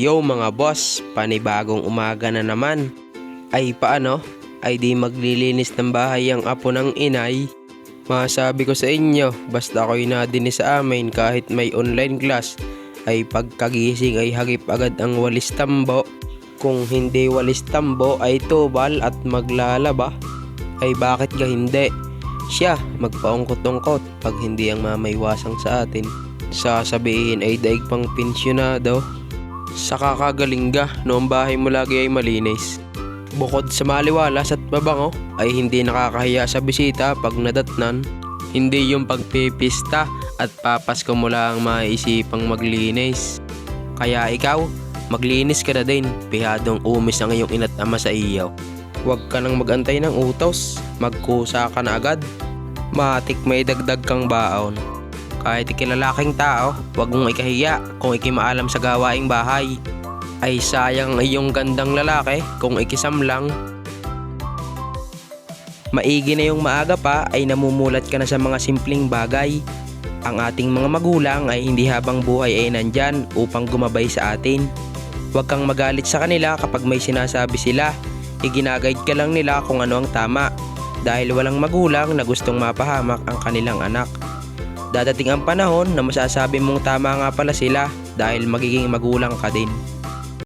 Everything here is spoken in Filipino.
Yo mga boss, panibagong umaga na naman. Ay paano? Ay di maglilinis ng bahay ang apo ng inay. Masabi ko sa inyo, basta ako'y nadinis sa amin kahit may online class, ay pagkagising ay hagip agad ang walis tambo. Kung hindi walis tambo ay tubal at maglalaba. Ay bakit ga hindi? Siya magpaungkot-ungkot pag hindi ang mamayawasang sa atin. Sasabihin ay daig pang pensyonado. Sa kakagaling ga, noong bahay mo lagi ay malinis. Bukod sa maliwalas at mabango, ay hindi nakakahiya sa bisita pag nadatnan. Hindi yung pagpipista at papasko mo lang maiisipang maglinis. Kaya ikaw, maglinis ka na din, pihadong umis ang iyong ina't ama sa iyo. Huwag ka nang magantay ng utos, magkusa ka na agad. Matik may dagdag kang baon. Kahit ikilalaking tao, huwag mong ikahiya kung ikimaalam sa gawaing bahay. Ay sayang ang iyong gandang lalaki kung ikisam lang. Maigi na yung maaga pa ay namumulat ka na sa mga simpleng bagay. Ang ating mga magulang ay hindi habang buhay ay nandyan upang gumabay sa atin. Huwag kang magalit sa kanila kapag may sinasabi sila. Iginaguide ka lang nila kung ano ang tama. Dahil walang magulang na gustong mapahamak ang kanilang anak. Dadating ang panahon na masasabi mong tama nga pala sila dahil magiging magulang ka din.